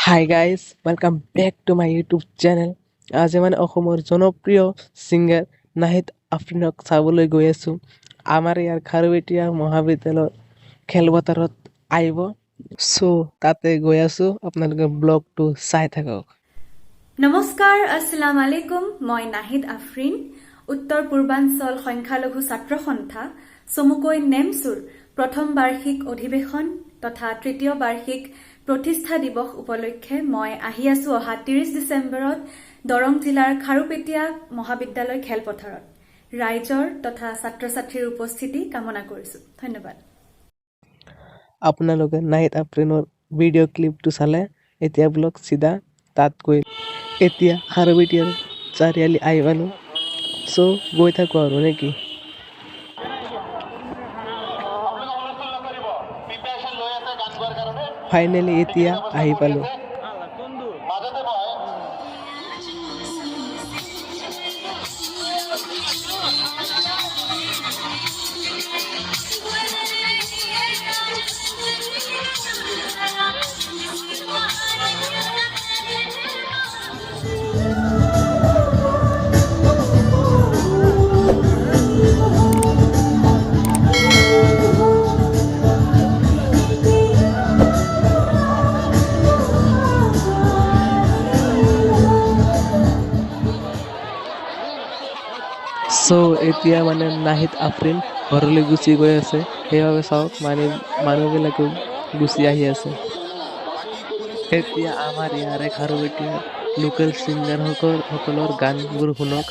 Hi guys, welcome back to my YouTube channel. আজি মানে অসমৰ জনপ্ৰিয় সিংগাৰ নাহিদ আফ্ৰিনক চাবলৈ গৈ আছো আমাৰ ইয়াৰ খাৰুপেটীয়া মহাবিদ্যালয়ৰ খেলপথাৰত আহিব সো তাতে গৈ আছো আপোনালোকে ব্লগটো চাই থাকক নমস্কাৰ আসসালামু আলাইকুম মই নাহিদ আফ্ৰিন উত্তৰ পূৰ্বাঞ্চল সংখ্যালঘু ছাত্ৰ সন্থা চমুকৈ নেমছুৰ প্ৰথম বাৰ্ষিক অধিৱেশন তথা তৃতীয় বাৰ্ষিক প্ৰতিষ্ঠা দিৱস উপলক্ষে মই আহি আছো অহা 30 ডিসেম্বৰত দৰং জিলাৰ খাৰুপেটীয়া মহাবিদ্যালয় খেলপথাৰত ৰাইজৰ তথা ছাত্ৰ ছাত্ৰীৰ উপস্থিতি কামনা কৰিছো ধন্যবাদ আপোনালোকে নাহিদ আফ্ৰিনৰ ভিডিঅ' ক্লিপটো চালে এতিয়া ব্লগ চিধা তাত গৈ এতিয়া খাৰুপেটীয়াৰ চাৰিআলি আহি পালো সো গৈ থাকো আৰু নেকি ফাইনেলি এতিয়া আহি পালো সো এতিয়া মানে নাহিদ আফ্ৰিন ঘৰলৈ গুচি গৈ আছে সেইবাবে চাওক মানুহবিলাকেও গুচি আহি আছে এতিয়া আমাৰ ইয়াৰে খাৰুপেটীয়াৰ লোকেল ছিংগাৰসকলৰ গানবোৰ শুনক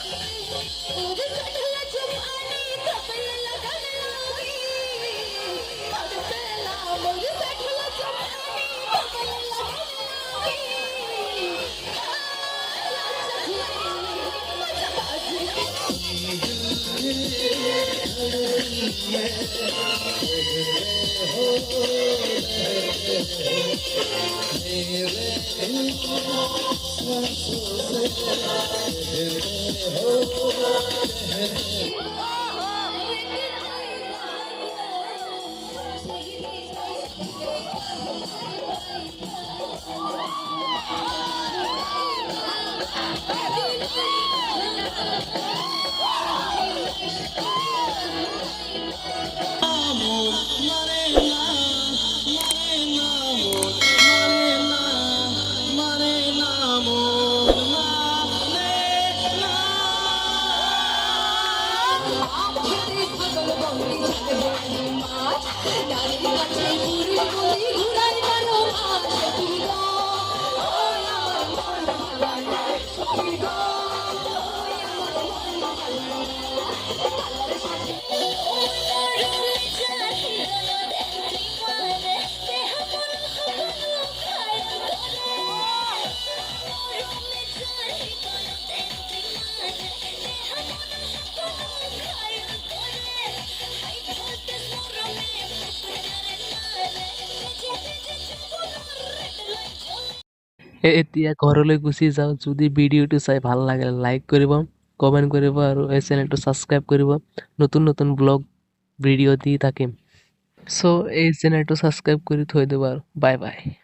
এতিয়া ঘৰলৈ গুচি যাওঁ যদি ভিডিঅ'টো চাই ভাল লাগে লাইক কৰিব কমেণ্ট কৰিব আৰু এই চেনেলটো ছাবস্ক্ৰাইব কৰিব নতুন নতুন ব্লগ ভিডিঅ' দি থাকিম সো এই চেনেলটো ছাবস্ক্ৰাইব কৰি থৈ দিব আৰু বাই বাই